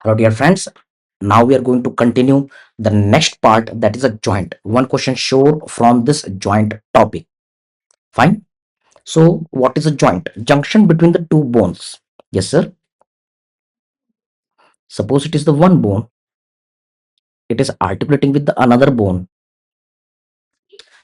Hello, dear friends. Now we are going to continue the next part, that is a joint. One question sure from this joint topic. Fine. So, what is a joint? Junction between the two bones. Yes, sir. Suppose it is the one bone, it is articulating with the another bone.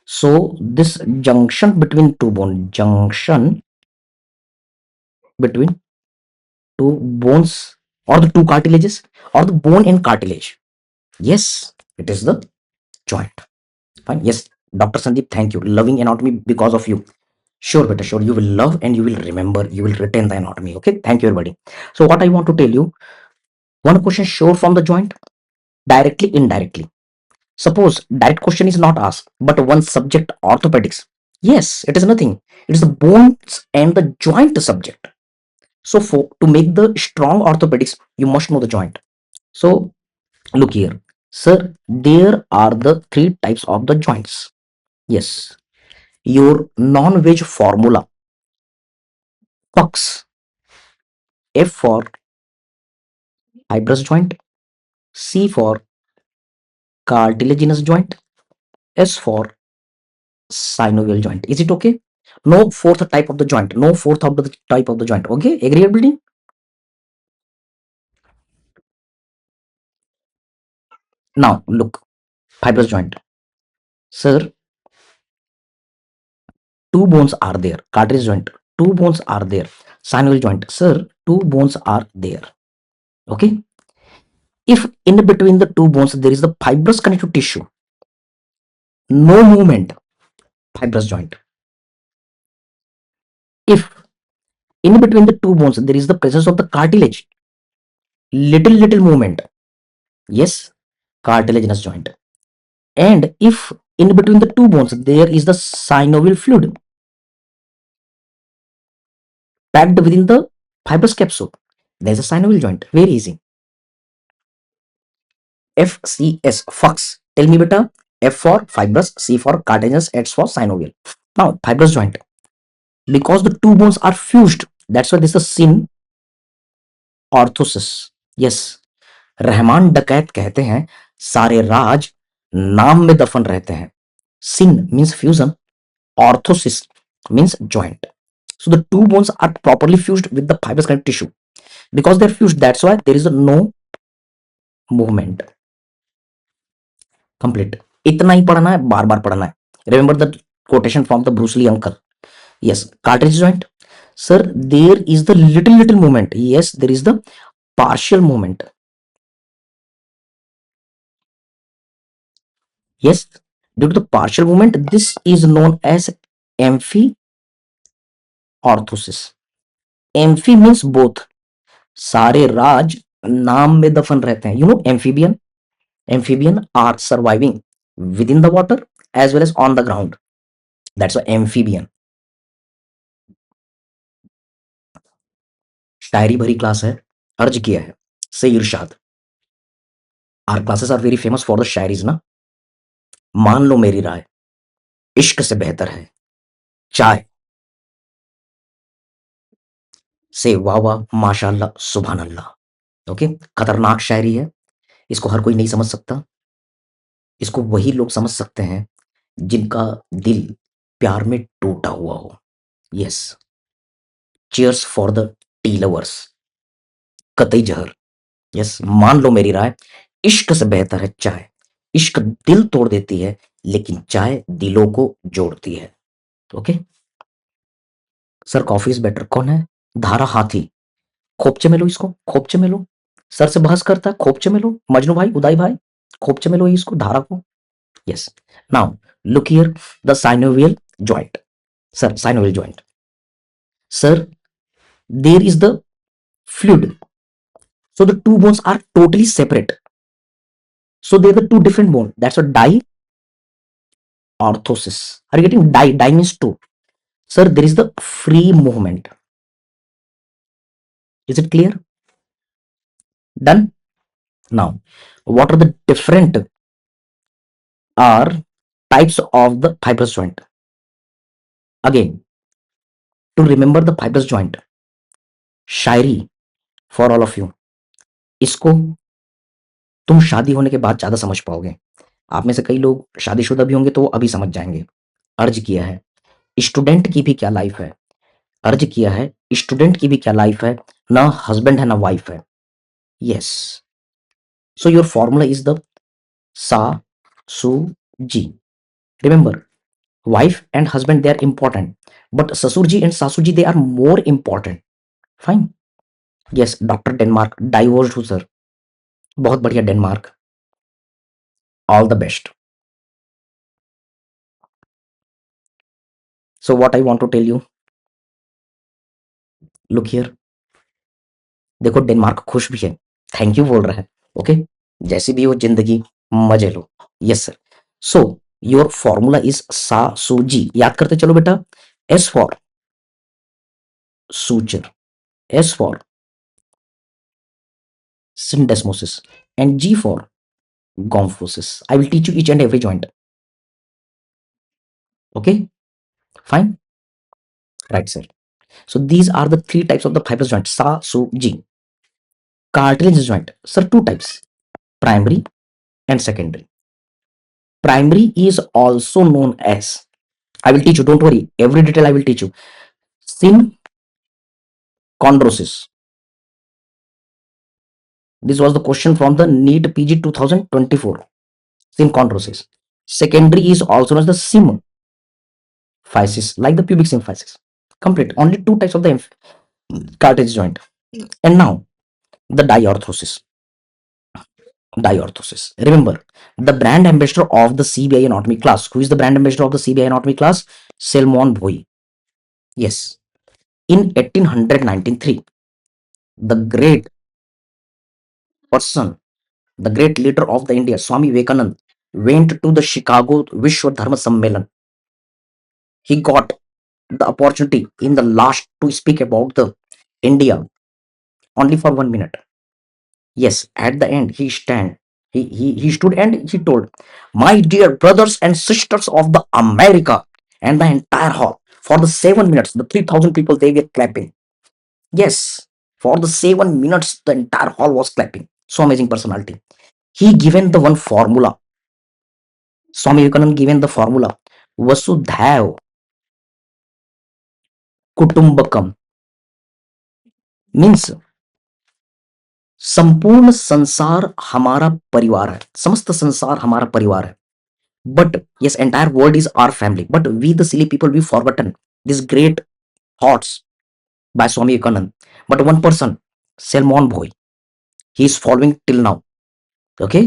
So, this junction between two bone, junction between two bones or the two cartilages or the bone and cartilage. Yes, it is the joint. Fine. Yes, Dr. Sandeep, thank you. Loving anatomy because of you. Sure, beta, sure. You will love and you will remember, you will retain the anatomy. Okay, thank you, everybody. So, what I want to tell you, one question sure from the joint, directly, indirectly. Suppose direct question is not asked, but one subject orthopedics. Yes, it is nothing. It is the bones and the joint subject. So, for to make the strong orthopedics, you must know the joint. So, look here, sir. There are the three types of the joints. Yes, your non-veg formula. Pux, F for fibrous joint, C for cartilaginous joint, S for synovial joint. Is it okay? No fourth type of the joint. No fourth of the type of the joint. Okay, agreeability? Now look, fibrous joint. Sir, two bones are there. Cartilage joint. Two bones are there. Synovial joint. Sir, two bones are there. Okay. If in between the two bones there is the fibrous connective tissue, no movement, fibrous joint. If in between the two bones there is the presence of the cartilage, little movement, yes, cartilaginous joint. And if in between the two bones there is the synovial fluid packed within the fibrous capsule, there is a synovial joint. Very easy. FCS, Fox. Tell me beta. F for fibrous, C for cartilaginous, S for synovial. Now fibrous joint, because the two bones are fused, that's why this is a sin orthosis. Yes, Rahman डकैत कहते हैं, सारे राज नाम में दफन रहते हैं. Sin means fusion, orthosis means joint. So the two bones are properly fused with the fibrous connective tissue. Because they're fused, that's why there is no movement. Complete. इतना ही पढ़ना है, बार बार पढ़ना है. Remember the quotation from the Bruce Lee uncle. Yes, cartilage joint. Sir, there is the little movement. Yes, there is the partial movement. Yes, due to the partial movement, this is known as amphiorthosis. Amphi means both. सारे राज नाम में दफन रहते हैं. You know amphibian? Amphibian are surviving within the water as well as on the ground. That's why amphibian. शायरी भरी class है, अर्ज किया है से इरशाद. Our classes are very famous for the shayaris ना. मान लो मेरी राय, इश्क से बेहतर है चाय. से वाह वाह माशाल्लाह सुभान अल्लाह. ओके, खतरनाक शायरी है, इसको हर कोई नहीं समझ सकता. इसको वही लोग समझ सकते हैं जिनका दिल प्यार में टूटा हुआ हो. Yes, cheers for the T lovers. कतई जहर. यस, मान लो मेरी राय, इश्क से बेहतर है चाय. इश्क दिल तोड़ देती है, लेकिन चाय दिलों को जोड़ती है. Okay sir, coffee is better. कौन है? धारा हाथी. खोपचे में लो इसको, खोपचे में लो. सर से बहस करता है, खोपचे में लो. मजनू भाई, उदाई भाई, खोपचे में लो इसको, धारा को. Yes. Now look here, the synovial joint. Sir, synovial joint. Sir, there is the fluid. So the two bones are totally separate. So they're the two different bones. That's a diorthosis. Are you getting di? Di means two. Sir, there is the free movement. Is it clear? Done. Now, what are the different are types of the fibrous joint? Again, to remember the fibrous joint, shairi for all of you. इसको तुम शादी होने के बाद ज्यादा समझ पाओगे। आप में से कई लोग शादीशुदा भी होंगे तो वो अभी समझ जाएंगे। अर्ज किया है स्टूडेंट की भी क्या लाइफ है। अर्ज किया है स्टूडेंट की भी क्या लाइफ है, ना हस्बैंड है ना वाइफ है। Yes, so your formula is the सा सु जी। Remember, wife and husband they are important, but ससुर जी and सासू जी they are more important. Fine. Yes, doctor Denmark divorced हूँ सर। बहुत बढ़िया Denmark, all the best. So what I want to tell you, look here, देखो Denmark खुश भी है, थैंक यू बोल रहा है। ओके, जैसी भी हो जिंदगी मजे लो। Yes sir. So your formula is सा सू जी। याद करते चलो बेटा, S for suture, S for syndesmosis, and G for gomphosis. I will teach you each and every joint. Okay, fine, right, sir. So these are the three types of the fibrous joint: Sa, Su, G. Cartilage joint, sir, two types: primary and secondary. Primary is also known as, I will teach you. Don't worry, every detail I will teach you. Synchondrosis. This was the question from the NEET PG 2024. Synchondrosis. Secondary is also known as the symphysis, like the pubic symphysis. Complete. Only two types of the cartilage joint. And now the diorthosis. Diorthosis. Remember, the brand ambassador of the CBI anatomy class. Who is the brand ambassador of the CBI anatomy class? Selmon Bhoi. Yes. In 1893, the great person, the great leader of the India, Swami Vivekanand, went to the Chicago Vishwa Dharma Sammelan. He got the opportunity in the last to speak about the India only for 1 minute. Yes, at the end, he stood and he told, "My dear brothers and sisters of the America," and the entire hall, for the 7 minutes, the 3,000 people they were clapping. Yes, for the 7 minutes, the entire hall was clapping. So amazing personality. He given the one formula. Swami Vivekananda given the formula. Vasudhaiv Kutumbakam means संपूर्ण संसार हमारा परिवार है, समस्त संसार हमारा परिवार है. But yes, entire world is our family. But we, the silly people, we forgotten these great thoughts by Swami Vivekananda. But one person, Salmon Boy, he is following till now. Okay,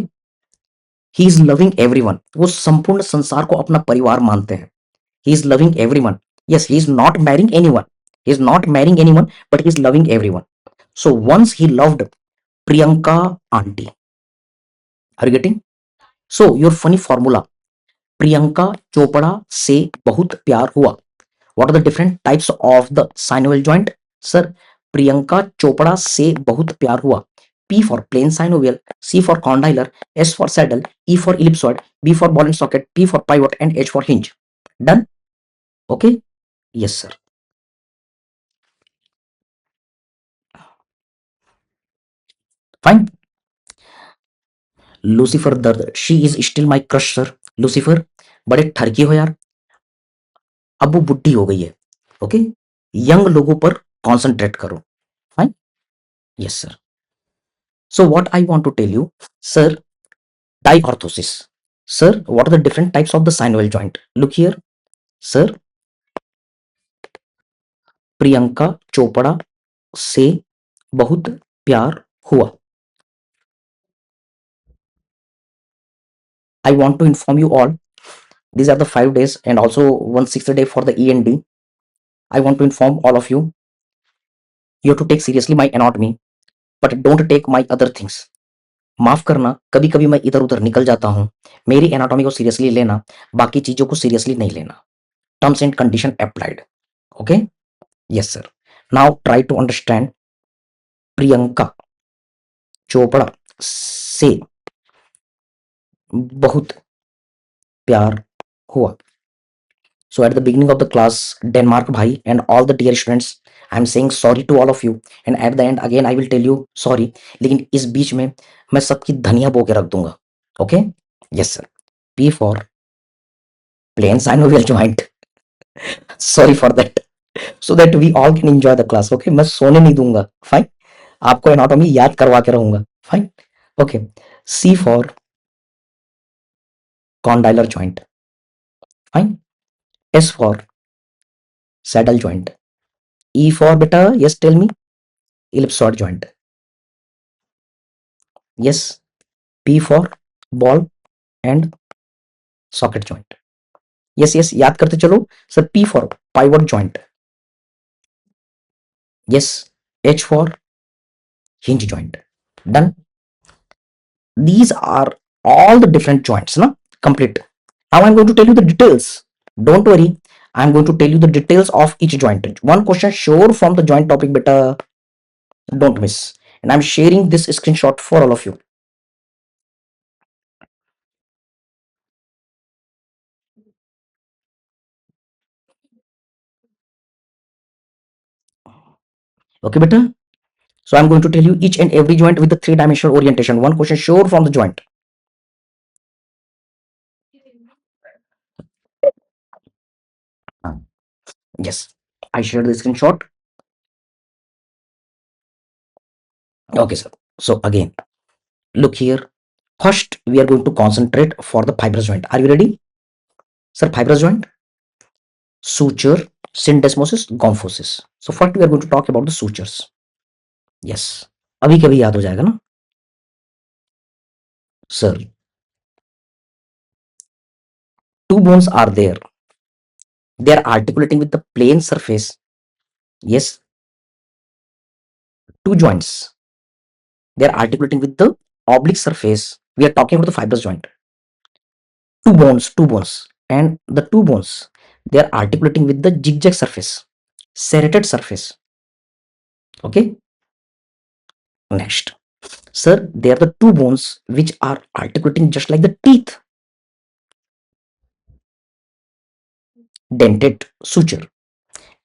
he is loving everyone. वो संपूर्ण संसार को अपना परिवार मानते हैं. He is loving everyone. Yes, he is not marrying anyone. He is not marrying anyone, but he is loving everyone. So once he loved Priyanka auntie. Are you getting? So your funny formula. Priyanka Chopra से बहुत प्यार हुआ. What are the different types of the synovial joint? Sir, Priyanka Chopra से बहुत प्यार हुआ. P for plain synovial, C for condylar, S for saddle, E for ellipsoid, B for ball and socket, P for pivot, and H for hinge. Done? Okay? Yes, sir. Fine. Lucifer दर्द, she is still my crush sir. Lucifer, बड़े ठरकी हो यार, अब वो बुढ़ी हो गई है. ओके, यंग लोगों पर कॉन्सेंट्रेट करो. Fine. Yes sir. So what I want to tell you, sir, diorthosis. Sir, what are the different types of the synovial joint? Look here, sir, Priyanka Chopra से बहुत प्यार हुआ. I want to inform you all, these are the 5 days and also 1/6 day for the END. I want to inform all of you, you have to take seriously my anatomy, but don't take my other things. माफ करना, कभी कभी मैं इधर उधर निकल जाता हूं. मेरी एनाटॉमी को सीरियसली लेना, बाकी चीजों को सीरियसली नहीं लेना. Terms and condition applied. Okay. Yes, sir. Now try to understand. Priyanka Chopra से बहुत प्यार हुआ. So at the beginning of the class, Denmark bhai and all the dear students, I am saying sorry to all of you and at the end again I will tell you sorry, लेकिन इस बीच में मैं सबकी धनिया बो के रख दूंगा. Okay, yes sir. P for plane synovial joint. Sorry for that. So that we all can enjoy the class. Okay, मैं सोने नहीं दूंगा. फाइन. आपको एनाटॉमी याद करवा के रहूंगा. Fine. Okay. C for condylar joint. Fine. S for saddle joint. E for बेटा, yes tell me, ellipsoid joint. Yes. P for ball and socket joint. Yes yes, याद करते चलो sir. P for pivot joint. Yes. H for hinge joint. Done. These are all the different joints, na? Complete. Now I'm going to tell you the details. Don't worry. I'm going to tell you the details of each joint. One question sure from the joint topic, beta. Don't miss. And I'm sharing this screenshot for all of you. Okay, beta. So I'm going to tell you each and every joint with the three-dimensional orientation. One question sure from the joint. Yes. I shared the screenshot. Okay, sir. So again, look here. First, we are going to concentrate for the fibrous joint. Are you ready? Sir, fibrous joint, suture, syndesmosis, gomphosis. So first we are going to talk about the sutures. Yes. अभी कभी याद हो जाएगा ना. Sir, two bones are there. They are articulating with the plane surface. Yes. Two joints. They are articulating with the oblique surface. We are talking about the fibrous joint. Two bones. And the two bones, they are articulating with the zigzag surface, serrated surface. Okay. Next. Sir, they are the two bones which are articulating just like the teeth. Dentate suture.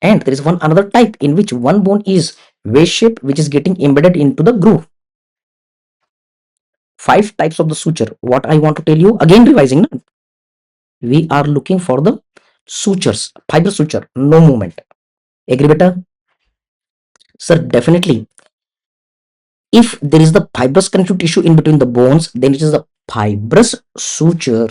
And there is one another type in which one bone is wedge shape which is getting embedded into the groove. Five types of the suture. What I want to tell you again, revising. Na? We are looking for the sutures, fiber suture, no movement. Agree, beta? Sir, definitely. If there is the fibrous connective tissue in between the bones, then it is the fibrous suture.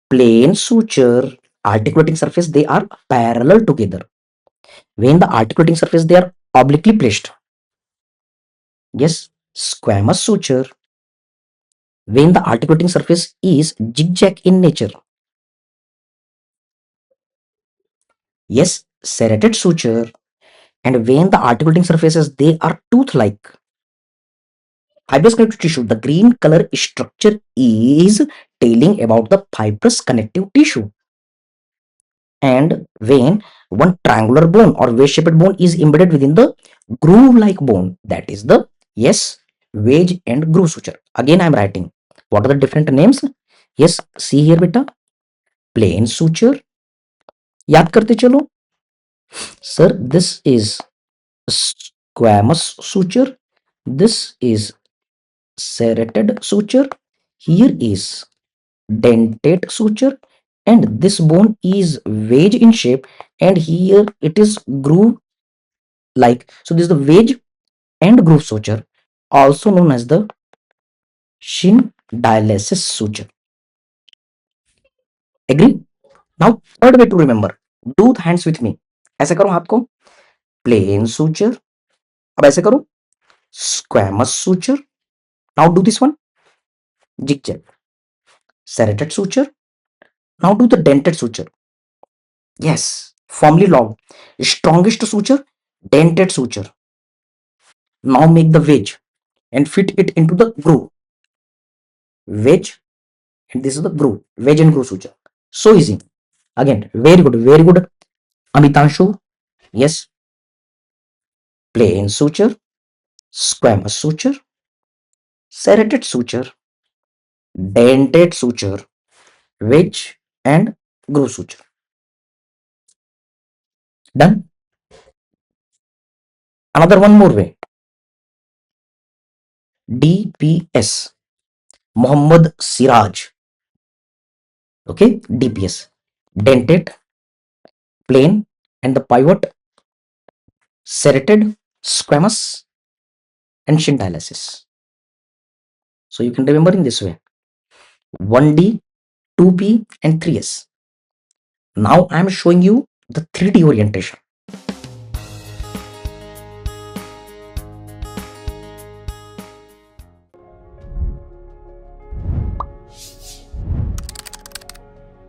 Plane suture, articulating surface, they are parallel together. When the articulating surface, they are obliquely placed. Yes, squamous suture, when the articulating surface is zigzag in nature. Yes, serrated suture, and when the articulating surfaces, they are tooth-like. Fibrous connective tissue, the green color structure is telling about the fibrous connective tissue. And when one triangular bone or wedge-shaped bone is embedded within the groove-like bone, that is the, yes, wedge and groove suture. Again, I am writing. What are the different names? Yes, see here, beta. Plane suture. याद करते चलो. Sir, this is squamous suture. This is serrated suture. Here is dentate suture, and this bone is wedge in shape, and here it is groove like. So this is the wedge and groove suture, also known as the shin dialysis suture. Agree? Now third way to remember, do the hands with me. ऐसे करो हाथ को. Plain suture. अब ऐसे करो. Squamous suture. Now do this one. Zigzag. Serrated suture. Now do the dentate suture. Yes, firmly locked. Strongest suture, dentate suture. Now make the wedge and fit it into the groove. Wedge, and this is the groove. Wedge and groove suture. So easy. Again, very good, very good. Amitanshu, yes. Plain suture, squamous suture, serrated suture, dentate suture, wedge and groove suture. Done. Another one more way. DPS, Muhammad Siraj. Okay, DPS, dentate, plane, and the pivot, serrated, squamous, and scintillasis. So you can remember in this way: 1D, 2P, and 3S. Now I am showing you the 3D orientation.